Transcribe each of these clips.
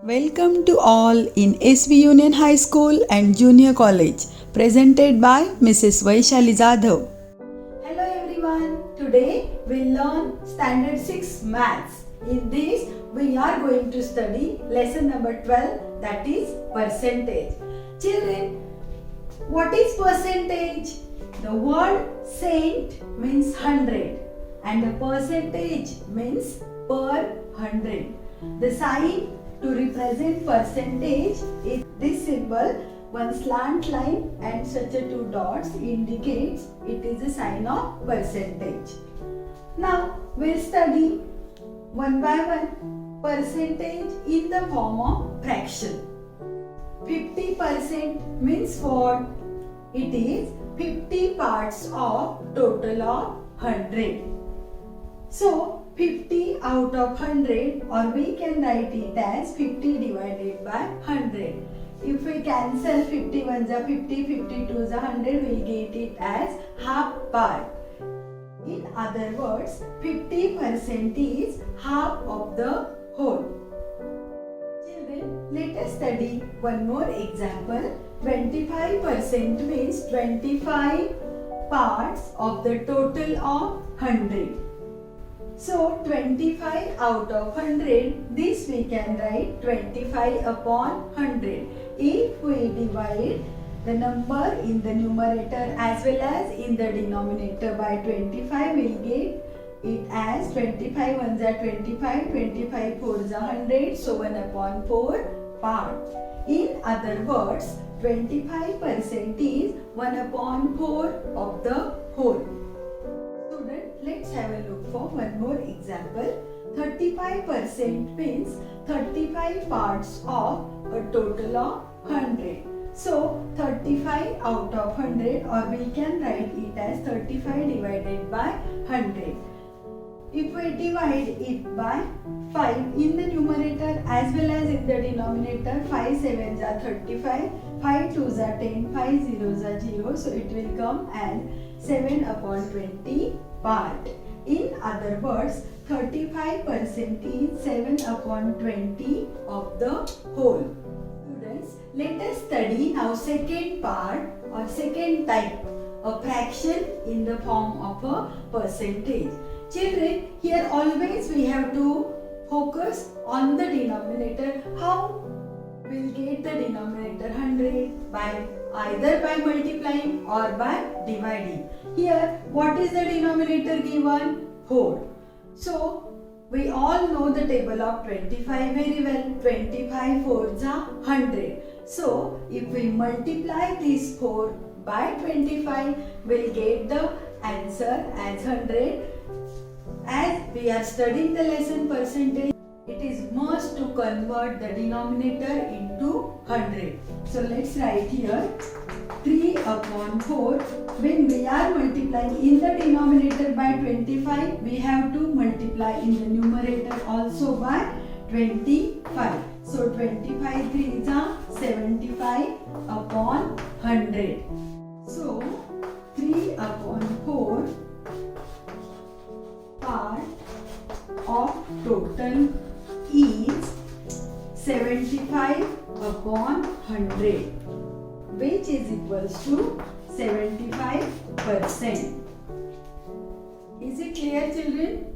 Welcome to all in SV Union High School and Junior College, presented by Mrs. Vaishali Jadhav. Hello everyone, today we'll learn Standard 6 Maths. In this, we are going to study lesson number 12, that is percentage. Children, what is percentage? The word cent means 100 and the percentage means per 100. The sign to represent percentage is this symbol, one slant line and such a two dots indicates it is a sign of percentage. Now we'll study one by one percentage in the form of fraction. 50% means what? It is 50 parts of total of 100. So 50 out of 100, or we can write it as 50 divided by 100. If we cancel 50 ones are 50, 50 twos are 100, we'll get it as half part. In other words, 50% is half of the whole. Children, let us study one more example. 25% means 25 parts of the total of 100. So 25 out of 100, this we can write 25 upon 100. If we divide the number in the numerator as well as in the denominator by 25, we'll get it as 25 ones are 25, 25 fours are 100, so 1 upon 4 part. In other words, 25% is 1 upon 4 of the whole. Let's have a look for one more example. 35% means 35 parts of a total of 100. So 35 out of 100, or we can write it as 35 divided by 100. If we divide it by 5 in the numerator as well as in the denominator, 5 sevens are 35, 5 twos are 10, 5 zeros are 0. So it will come as 7 upon 20 part. In other words, 35% is 7 upon 20 of the whole. Students, let us study now second part or second type, a fraction in the form of a percentage. Children, here always we have to focus on the denominator. How we'll get the denominator 100 by either by multiplying or by dividing. Here, what is the denominator given? 4. So, we all know the table of 25 very well. 25 fours are 100. So, if we multiply this 4 by 25, we'll get the answer as 100. As we are studying the lesson percentage, it is must to convert the denominator into 100. So let's write here 3 upon 4. When we are multiplying in the denominator by 25, we have to multiply in the numerator also by 25. So 25 3s are 75 upon 100. So 3 upon 4 part of total is 75 upon 100, which is equals to 75%. Is it clear, children?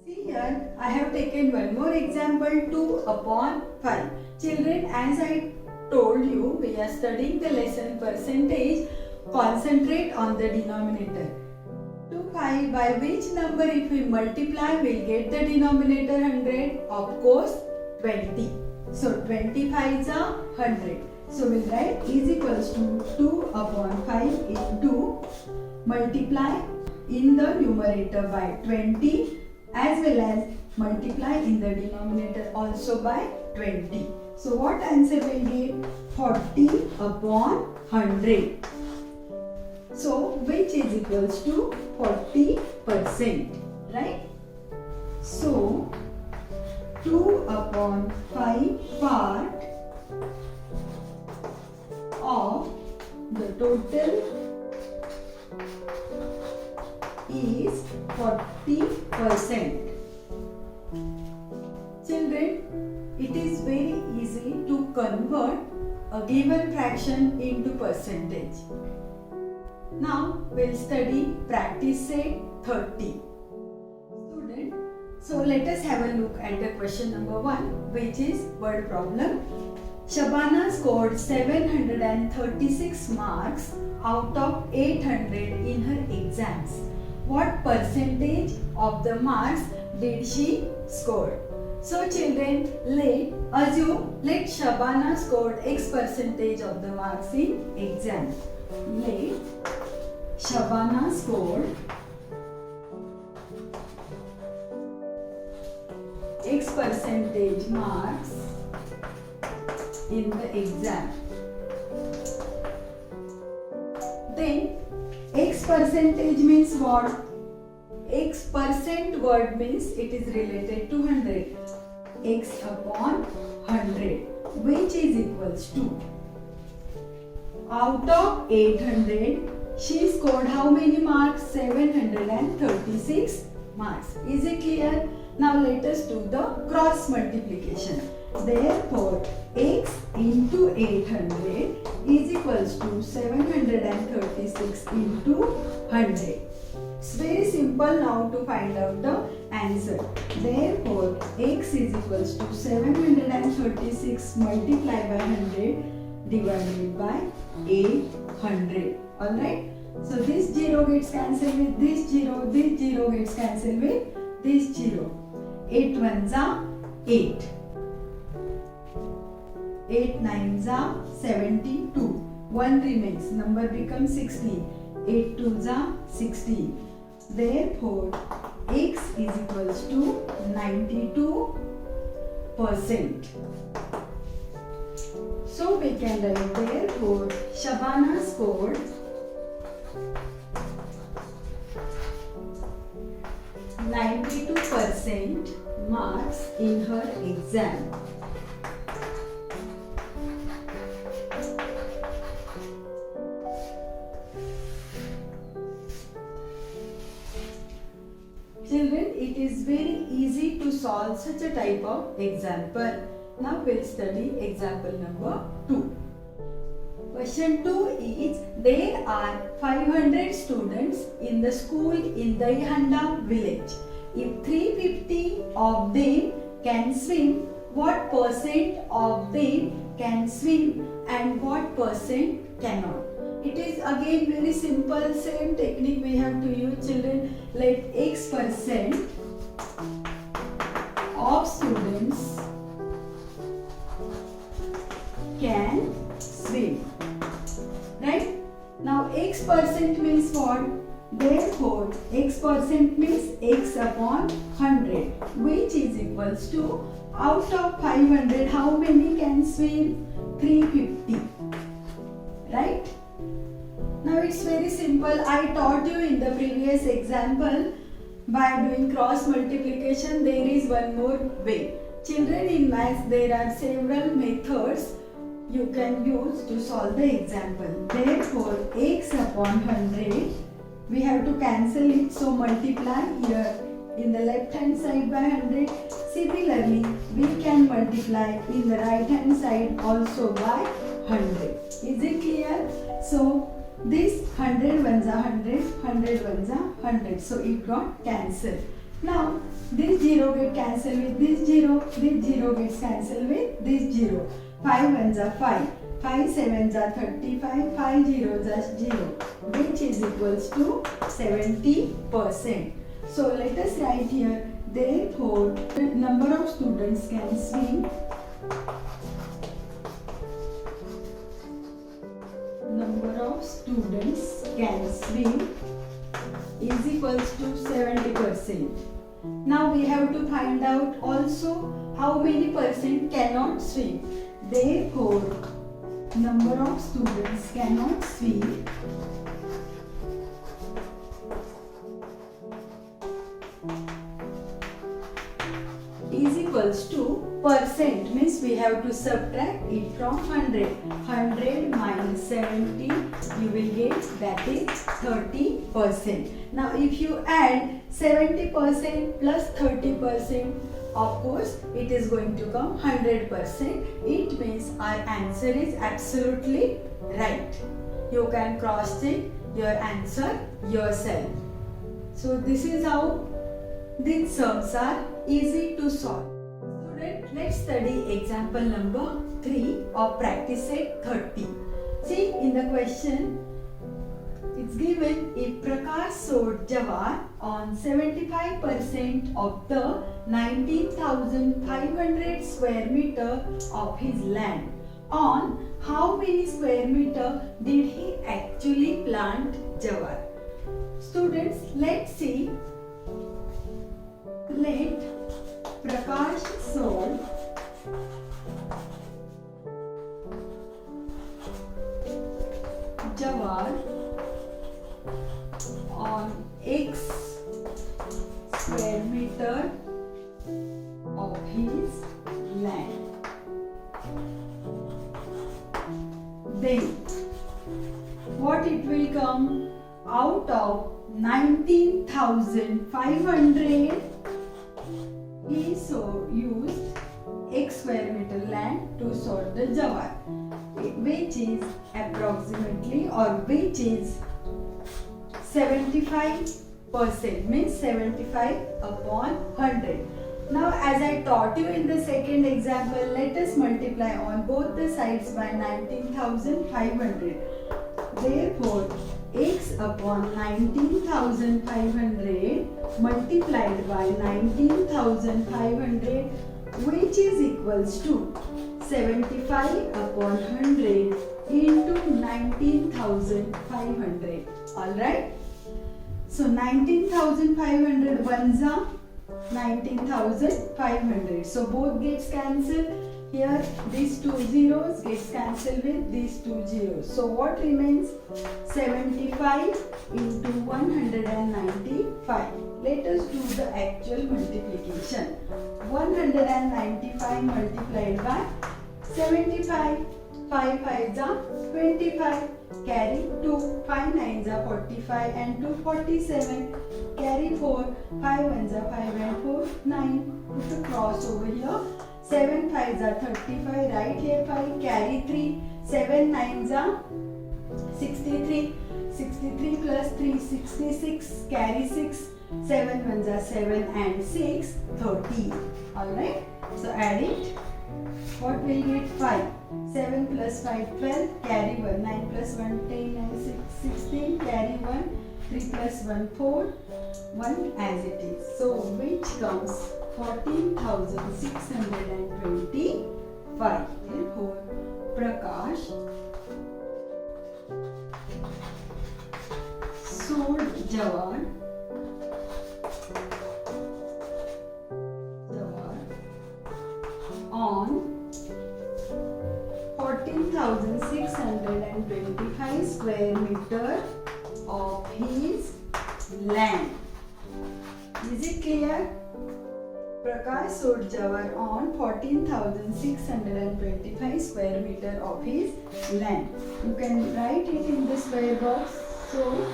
See here, I have taken one more example, 2 upon 5. Children, as I told you, we are studying the lesson percentage. Concentrate on the denominator. 5 by which number if we multiply we'll get the denominator 100? Of course 20. So 25 is a 100. So we'll write is equals to 2 upon 5 into multiply in the numerator by 20 as well as multiply in the denominator also by 20. So what answer will get? 40 upon 100. So, which is equals to 40%, right? So, 2 upon 5 part of the total is 40%. Children, it it is very easy to convert a given fraction into percentage. Now we'll study practice set 30. Student, so let us have a look at the question number 1, which is word problem. Shabana scored 736 marks out of 800 in her exams. What percentage of the marks did she score? So children, let Shabana scored X percentage of the marks in exam. Let Shabana scored X percentage marks in the exam. Then X percentage means what? X percent word means it is related to 100. X upon 100, which is equals to, out of 800 she scored how many marks? 736 marks. Is it clear? Now let us do the cross multiplication. Therefore, x into 800 is equals to 736 into 100. It's very simple now to find out the answer. Therefore, x is equals to 736 multiplied by 100 divided by 800. Alright? So this 0 gets cancelled with this 0, this 0 gets cancelled with this 0. 8 ones are 8. 8 nines are 72. 1 remains. Number becomes 16. 8 twos are 16. Therefore, x is equals to 92%. So we can write therefore Shabana scored 92% marks in her exam. Children, it is very easy to solve such a type of example. Now we'll study example number 2. Question 2 is, there are 500 students in the school in Daihanda village. If 350 of them can swim, what percent of them can swim and what percent cannot? It is again very simple, same technique we have to use, children. Let X percent of students can swim. Right? Now X percent means what? Therefore, X percent means X upon 100, which is equals to, out of 500, how many can swim? 350. Right? Now it's very simple. I taught you in the previous example by doing cross multiplication. There is one more way. Children, in maths there are several methods you can use to solve the example. Therefore, x upon 100, we have to cancel it, so multiply here in the left hand side by 100. Similarly, we can multiply in the right hand side also by 100. Is it clear? So this 100 ones are 100, 100 ones are 100. So it got cancelled. Now this 0 gets cancelled with this 0, this 0 gets cancelled with this 0. 5 ones are 5, 5 sevens are 35, 5 zeros are 0, which is equals to 70%. So let us write here, therefore the number of students can swim, number of students can swim is equals to 70%. Now we have to find out also how many percent cannot swim. Therefore, number of students cannot swim is equals to percent, means we have to subtract it from 100. 100 minus 70, you will get that is 30%. Now if you add 70% plus 30%, of course it is going to come 100%. It means our answer is absolutely right. You can cross check your answer yourself. So this is how these sums are easy to solve. Student, let's study example number 3 of practice set 30. See, in the question it's given if Prakash sold jawar on 75% of the 19,500 square meter of his land. On how many square meter did he actually plant jawar? Students, let's see. Let Prakash sold jawar on X square meter of his land. Then what it will come out of 19,500 he used X square meter land to sort the jawar, which is approximately or which is 75%, means 75 upon 100. Now as I taught you in the second example, let us multiply on both the sides by 19,500. Therefore, X upon 19,500 multiplied by 19,500, which is equals to 75 upon 100 into 19,500. Alright? So 19,500 ones are 19,500. So both gets cancelled. Here these two zeros gets cancelled with these two zeros. So what remains? 75 into 195. Let us do the actual multiplication. 195 multiplied by 75. 5 5s are 25. Carry 2. 5 9s are 45 and 2 47. Carry 4. 5 1s are 5 and 4 9. Put a cross over here. 7 5s are 35. Right here 5. Carry 3. 7 9s are 63. 63 plus 3 66. Carry 6. 7 1s are 7 and 6 30. Alright. So add it. What will get 5? 7 plus 5 12. Carry 1. 9 plus 1 10 and 6 16. Carry 1. 3 plus 1 4. 1 as it is. So which comes 14,625. Therefore, Prakash sold jawar on 14,625 square meter of his land. Is it clear? Prakash sold jawar on 14,625 square meter of his land. You can write it in the square box, so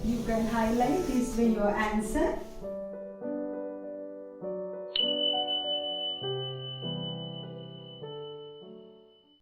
you can highlight this way your answer